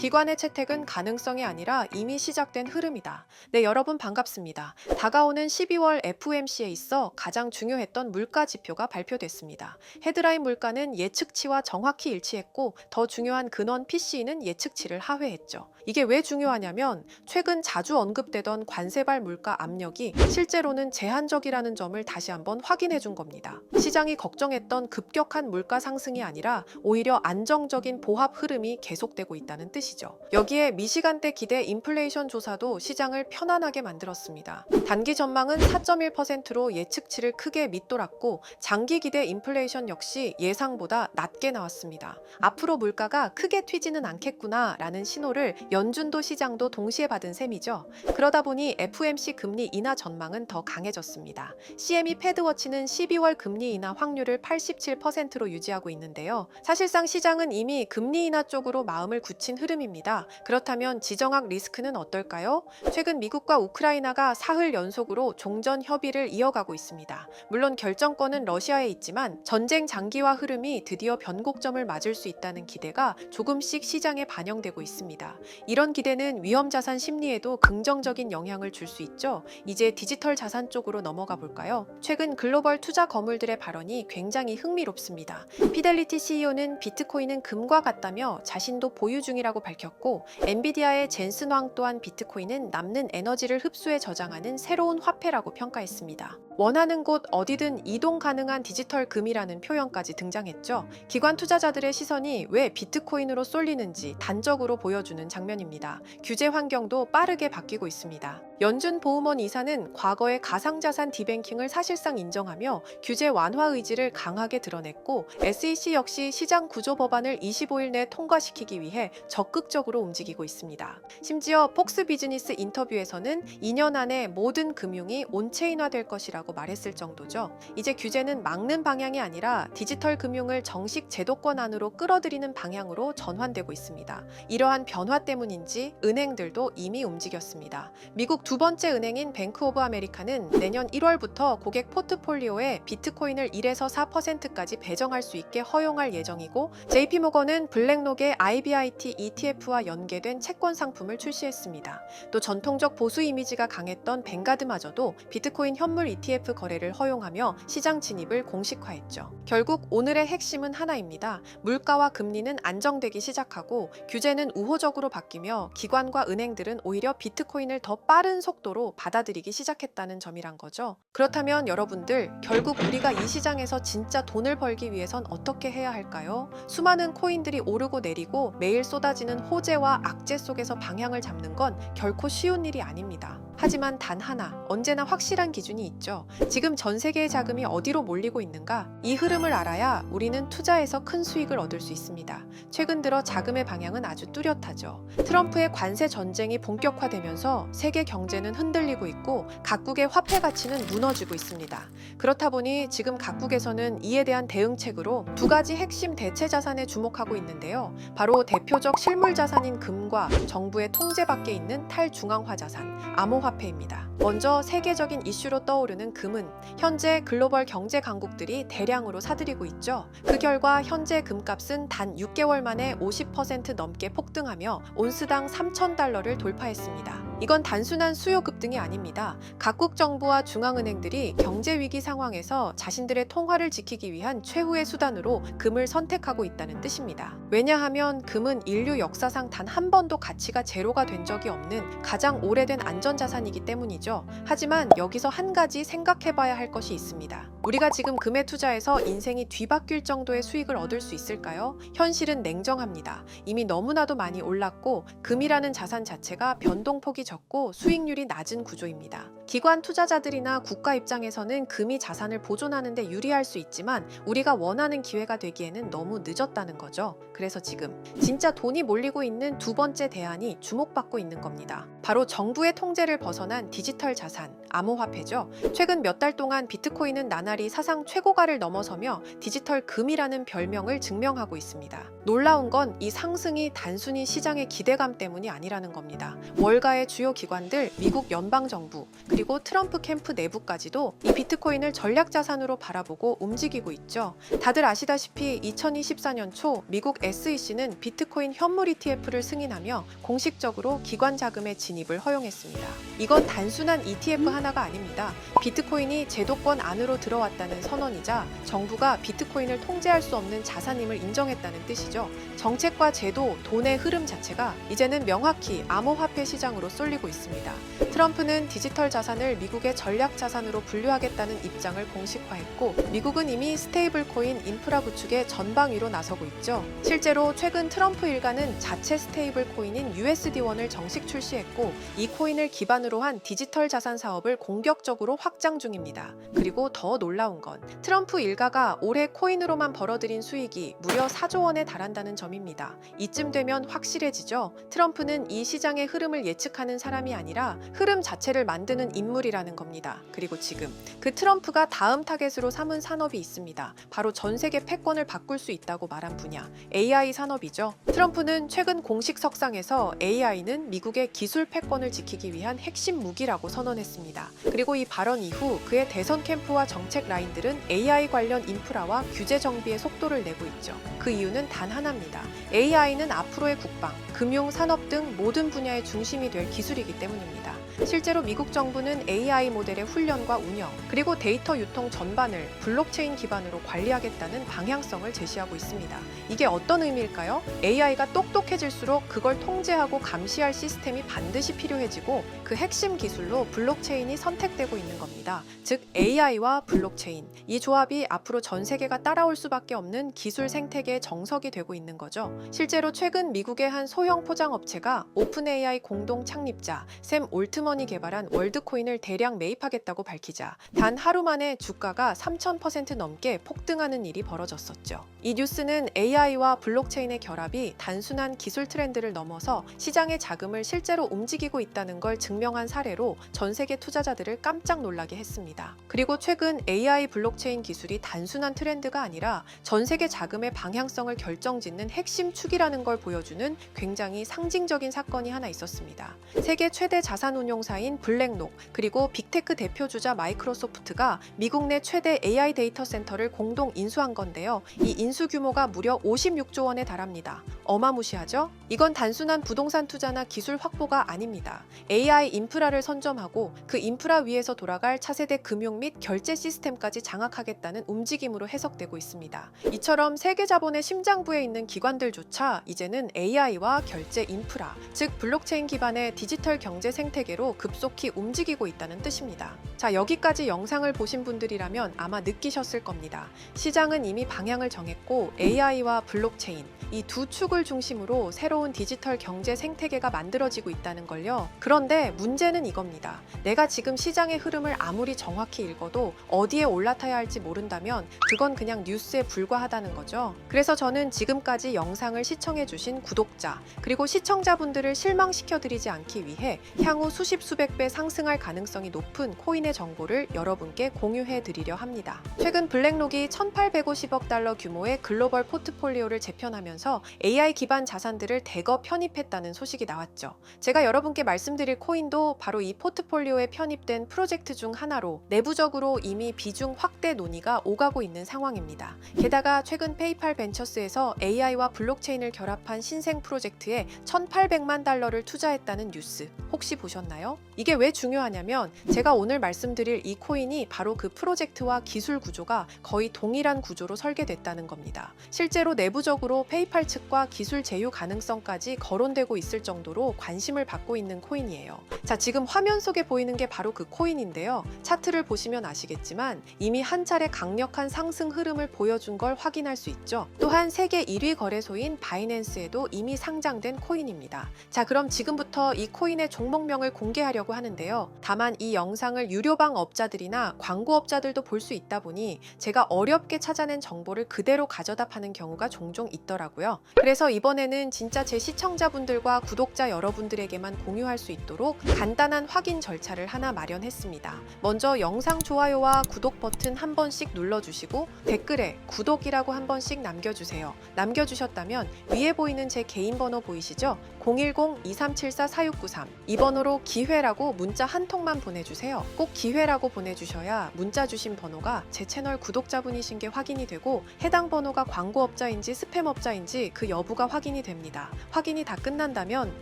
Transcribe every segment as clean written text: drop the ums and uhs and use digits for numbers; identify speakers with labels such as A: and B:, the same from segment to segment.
A: 기관의 채택은 가능성이 아니라 이미 시작된 흐름이다. 네, 여러분 반갑습니다. 다가오는 12월 FOMC에 있어 가장 중요했던 물가 지표가 발표됐습니다. 헤드라인 물가는 예측치와 정확히 일치했고 더 중요한 근원 PCE는 예측치를 하회했죠. 이게 왜 중요하냐면 최근 자주 언급되던 관세발 물가 압력이 실제로는 제한적이라는 점을 다시 한번 확인해 준 겁니다. 시장이 걱정했던 급격한 물가 상승이 아니라 오히려 안정적인 보합 흐름이 계속되고 있다는 뜻이죠. 여기에 미시간대 기대 인플레이션 조사도 시장을 편안하게 만들었습니다. 단기 전망은 4.1%로 예측치를 크게 밑돌았고 장기 기대 인플레이션 역시 예상보다 낮게 나왔습니다. 앞으로 물가가 크게 튀지는 않겠구나 라는 신호를 연준도 시장도 동시에 받은 셈이죠. 그러다 보니 FOMC 금리 인하 전망은 더 강해졌습니다. CME 패드워치는 12월 금리 인하 확률을 87%로 유지하고 있는데요. 사실상 시장은 이미 금리 인하 쪽으로 마음을 굳힌 흐름입니다. 그렇다면 지정학 리스크는 어떨까요? 최근 미국과 우크라이나가 사흘 연속으로 종전 협의를 이어가고 있습니다. 물론 결정권은 러시아에 있지만 전쟁 장기화 흐름이 드디어 변곡점을 맞을 수 있다는 기대가 조금씩 시장에 반영되고 있습니다. 이런 기대는 위험자산 심리에도 긍정적인 영향을 줄 수 있죠. 이제 디지털 자산 쪽으로 넘어가 볼까요? 최근 글로벌 투자 거물들의 발언이 굉장히 흥미롭습니다. 피델리티 CEO는 비트코인은 금과 같다며 자신도 보유 중이라고 밝혔고, 엔비디아의 젠슨 왕 또한 비트코인은 남는 에너지를 흡수해 저장하는 새로운 화폐라고 평가했습니다. 원하는 곳 어디든 이동 가능한 디지털 금이라는 표현까지 등장했죠. 기관 투자자들의 시선이 왜 비트코인으로 쏠리는지 단적으로 보여주는 장면입니다. 규제 환경도 빠르게 바뀌고 있습니다. 연준 보험원 이사는 과거의 가상자산 디뱅킹을 사실상 인정하며 규제 완화 의지를 강하게 드러냈고, SEC 역시 시장 구조 법안을 25일 내 통과시키기 위해 적극적으로 움직이고 있습니다. 심지어 폭스 비즈니스 인터뷰에서는 2년 안에 모든 금융이 온체인화될 것이라고 말했을 정도죠. 이제 규제는 막는 방향이 아니라 디지털 금융을 정식 제도권 안으로 끌어들이는 방향으로 전환되고 있습니다. 이러한 변화 때문인지 은행들도 이미 움직였습니다. 미국 두 번째 은행인 뱅크 오브 아메리카는 내년 1월부터 고객 포트폴리오에 비트코인을 1에서 4%까지 배정할 수 있게 허용할 예정이고, JP모건은 블랙록의 IBIT ETF와 연계된 채권 상품을 출시했습니다. 또 전통적 보수 이미지가 강했던 뱅가드마저도 비트코인 현물 ETF 거래를 허용하며 시장 진입을 공식화했죠. 결국 오늘의 핵심은 하나입니다. 물가와 금리는 안정되기 시작하고 규제는 우호적으로 바뀌며 기관과 은행들은 오히려 비트코인을 더 빠른 속도로 받아들이기 시작했다는 점이란 거죠. 그렇다면 여러분들, 결국 우리가 이 시장에서 진짜 돈을 벌기 위해선 어떻게 해야 할까요? 수많은 코인들이 오르고 내리고 매일 쏟아지는 호재와 악재 속에서 방향을 잡는 건 결코 쉬운 일이 아닙니다. 하지만 단 하나, 언제나 확실한 기준이 있죠. 지금 전 세계의 자금이 어디로 몰리고 있는가? 이 흐름을 알아야 우리는 투자에서 큰 수익을 얻을 수 있습니다. 최근 들어 자금의 방향은 아주 뚜렷하죠. 트럼프의 관세 전쟁이 본격화되면서 세계 경제는 흔들리고 있고 각국의 화폐 가치는 무너지고 있습니다. 그렇다 보니 지금 각국에서는 이에 대한 대응책으로 두 가지 핵심 대체 자산에 주목하고 있는데요. 바로 대표적 실물 자산인 금과 정부의 통제 밖에 있는 탈중앙화 자산, 암호화폐입니다. 먼저 세계적인 이슈로 떠오르는 금은 현재 글로벌 경제 강국들이 대량으로 사들이고 있죠. 그 결과 현재 금값은 단 6개월 만에 50% 넘게 폭등하며 온스당 3,000달러를 돌파했습니다. 이건 단순한 수요 급등이 아닙니다. 각국 정부와 중앙은행들이 경제 위기 상황에서 자신들의 통화를 지키기 위한 최후의 수단으로 금을 선택하고 있다는 뜻입니다. 왜냐하면 금은 인류 역사상 단 한 번도 가치가 제로가 된 적이 없는 가장 오래된 안전자산이기 때문이죠. 하지만 여기서 한 가지 생각해봐야 할 것이 있습니다. 우리가 지금 금에 투자해서 인생이 뒤바뀔 정도의 수익을 얻을 수 있을까요? 현실은 냉정합니다. 이미 너무나도 많이 올랐고 금이라는 자산 자체가 변동폭이 적고 수익률이 낮은 구조입니다. 기관 투자자들이나 국가 입장에서는 금이 자산을 보존하는 데 유리할 수 있지만 우리가 원하는 기회가 되기에는 너무 늦었다는 거죠. 그래서 지금 진짜 돈이 몰리고 있는 두 번째 대안이 주목받고 있는 겁니다. 바로 정부의 통제를 벗어난 디지털 자산, 암호화폐죠. 최근 몇 달 동안 비트코인은 나날이 사상 최고가를 넘어서며 디지털 금이라는 별명을 증명하고 있습니다. 놀라운 건 이 상승이 단순히 시장의 기대감 때문이 아니라는 겁니다. 월가의 주요 기관들, 미국 연방정부, 그리고 트럼프 캠프 내부까지도 이 비트코인을 전략 자산으로 바라보고 움직이고 있죠. 다들 아시다시피 2024년 초 미국 SEC는 비트코인 현물 ETF를 승인하며 공식적으로 기관 자금의 진입을 허용했습니다. 이건 단순한 ETF 하나가 아닙니다. 비트코인이 제도권 안으로 들어왔다는 선언이자 정부가 비트코인을 통제할 수 없는 자산임을 인정했다는 뜻이죠. 정책과 제도, 돈의 흐름 자체가 이제는 명확히 암호화폐 시장으로 쏠리고 있습니다. 트럼프는 디지털 자산을 미국의 전략 자산으로 분류하겠다는 입장을 공식화했고, 미국은 이미 스테이블 코인 인프라 구축에 전방위로 나서고 있죠. 실제로 최근 트럼프 일가는 자체 스테이블 코인인 USD1을 정식 출시했고, 이 코인을 기반으로 한 디지털 자산 사업을 공격적으로 확장 중입니다. 그리고 더 놀라운 건 트럼프 일가가 올해 코인으로만 벌어들인 수익이 무려 4조 원에 달한다는 점입니다. 이쯤 되면 확실해지죠. 트럼프는 이 시장의 흐름을 예측하는 사람이 아니라 흐름 자체를 만드는 인물이라는 겁니다. 그리고 지금 그 트럼프가 다음 타겟으로 삼은 산업이 있습니다. 바로 전 세계 패권을 바꿀 수 있다고 말한 분야, AI 산업이죠. 트럼프는 최근 공식 석상에서 AI는 미국의 기술 패권을 지키기 위한 핵심 무기라고 선언했습니다. 그리고 이 발언 이후 그의 대선 캠프와 정책 라인들은 AI 관련 인프라와 규제 정비의 속도를 내고 있죠. 그 이유는 단 하나입니다. AI는 앞으로의 국방, 금융, 산업 등 모든 분야의 중심이 될 기술이기 때문입니다. 실제로 미국 정부는 AI 모델의 훈련과 운영, 그리고 데이터 유통 전반을 블록체인 기반으로 관리하겠다는 방향성을 제시하고 있습니다. 이게 어떤 의미일까요? AI가 똑똑해질수록 그걸 통제하고 감시할 시스템이 반드시 필요해지고, 그 핵심 기술로 블록체인이 선택되고 있는 겁니다. 즉 AI와 블록체인, 이 조합이 앞으로 전 세계가 따라올 수밖에 없는 기술 생태계의 정석이 되고 있는 거죠. 실제로 최근 미국의 한 소형 포장업체가 오픈 AI 공동 창립자 샘 올트먼이 개발한 월드코인을 대량 매입하겠다고 밝히자 단 하루 만에 주가가 3000% 넘게 폭등하는 일이 벌어졌었죠. 이 뉴스는 AI와 블록체인의 결합이 단순한 기술 트렌드를 넘어서 시장의 자금을 실제로 움직이고 있다는 걸 증명한 사례로 전 세계 투자자들을 깜짝 놀라게 했습니다. 그리고 최근 AI 블록체인 기술이 단순한 트렌드가 아니라 전 세계 자금의 방향성을 결정짓는 핵심 축이라는 걸 보여주는 굉장히 상징적인 사건이 하나 있었습니다. 세계 최대 자산운용사인 블랙록, 그리고 빅테크 대표주자 마이크로소프트가 미국 내 최대 AI 데이터 센터를 공동 인수한 건데요. 이 인수 규모가 무려 56조 원에 달합니다. 어마무시하죠? 이건 단순한 부동산 투자나 기술 확보가 아닙니다. AI 인프라를 선점하고 그 인프라 위에서 돌아갈 차세대 금융 및 결제 시스템까지 장악하겠다는 움직임으로 해석되고 있습니다. 이처럼 세계 자본의 심장부에 있는 기관들조차 이제는 AI와 결제 인프라, 즉 블록체인 기반의 디지털 경제 생태계로 급속히 움직이고 있다는 뜻입니다. 자, 여기까지 영상을 보신 분들이라면 아마 느끼셨을 겁니다. 시장은 이미 방향을 정했고 AI와 블록체인, 이 두 축을 중심으로 새로운 디지털 경제 생태계가 만들어지고 있다는 걸요. 그런데 문제는 이겁니다. 내가 지금 시장의 흐름을 아무리 정확히 읽어도 어디에 올라타야 할지 모른다면 그건 그냥 뉴스에 불과하다는 거죠. 그래서 저는 지금까지 영상을 시청해주신 구독자, 그리고 시청자분들을 실망시켜드리지 않기 위해 향후 수십 수백 배 상승할 가능성이 높은 코인의 정보를 여러분께 공유해드리려 합니다. 최근 블랙록이 1850억 달러 규모의 글로벌 포트폴리오를 재편하면서 AI 기반 자산들을 대거 편입했다는 소식이 나왔죠. 제가 여러분께 말씀드릴 코인도 바로 이 포트폴리오에 편입된 프로젝트 중 하나로 내부적으로 이미 비중 확대 논의가 오가고 있는 상황입니다. 게다가 최근 페이팔 벤처스에서 AI와 블록체인을 결합한 신생 프로젝트에 1,800만 달러를 투자했다는 뉴스 혹시 보셨나요? 이게 왜 중요하냐면 제가 오늘 말씀드릴 이 코인이 바로 그 프로젝트와 기술 구조가 거의 동일한 구조로 설계됐다는 겁니다. 실제로 내부적으로 페이팔 측과 기술 제휴 가능성까지 거론되고 있을 정도로 관심을 받고 있는 코인이에요. 자, 지금 화면 속에 보이는 게 바로 그 코인인데요. 차트를 보시면 아시겠지만 이미 한 차례 강력한 상승 흐름을 보여준 걸 확인할 수 있죠. 또한 세계 1위 거래소인 바이낸스에도 이미 상장된 코인입니다. 자, 그럼 지금부터 이 코인의 종목명을 공개하려고 하는데요. 다만 이 영상을 유료방 업자들이나 광고업자들도 볼 수 있다 보니 제가 어렵게 찾아낸 정보를 그대로 가져다 파는 경우가 종종 있더라고요. 그래서 이번에는 진짜 제 시청자분들과 구독자 여러분들에게만 공유할 수 있도록 간단한 확인 절차를 하나 마련했습니다. 먼저 영상 좋아요와 구독 버튼 한 번씩 눌러주시고 댓글에 구독이라고 한 번씩 남겨주세요. 남겨주셨다면 위에 보이는 제 개인 번호 보이시죠? 010-2374-4693 이 번호로 기회라고 문자 한 통만 보내주세요. 꼭 기회라고 보내주셔야 문자 주신 번호가 제 채널 구독자분이신 게 확인이 되고 해당 번호가 광고업자인지 스팸업자인지 그 여부가 확인이 됩니다. 확인이 다 끝난다면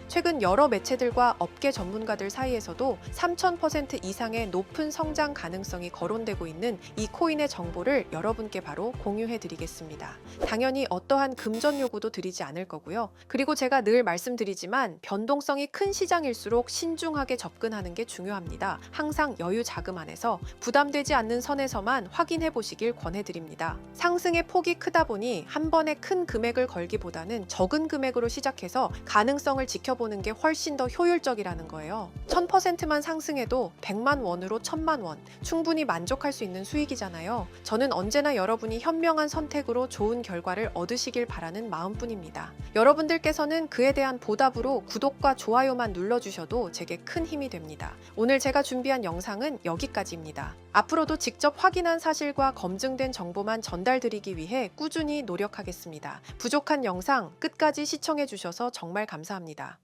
A: 최근 여러 매체들과 업계 전문가들 사이에서도 3000% 이상의 높은 성장 가능성이 거론되고 있는 이 코인의 정보를 여러분께 바로 공유해 드리겠습니다. 당연히 어떠한 금전 요구도 드리지 않을 거고요. 그리고 제가 늘 말씀드리지만 변동성이 큰 시장일수록 신중하게 접근하는 게 중요합니다. 항상 여유 자금 안에서 부담되지 않는 선에서만 확인해 보시길 권해드립니다. 상승의 폭이 크다 보니 한 번에 큰 금액을 걸기보다는 적은 금액으로 시작해서 가능성을 지켜보는 게 훨씬 더 효율적이라는 거예요. 1000%만 상승해도 100만 원으로 1000만 원, 충분히 만족할 수 있는 수익이잖아요. 저는 언제나 여러분이 현명한 선택으로 좋은 결과를 얻으시길 바라는 마음뿐입니다. 여러분들께서는 그에 대한 보답으로 구독과 좋아요만 눌러주셔도 제게 큰 힘이 됩니다. 오늘 제가 준비한 영상은 여기까지입니다. 앞으로도 직접 확인한 사실과 검증된 정보만 전달드리기 위해 꾸준히 노력하겠습니다. 부족한 영상 끝까지 시청해 주셔서 정말 감사합니다.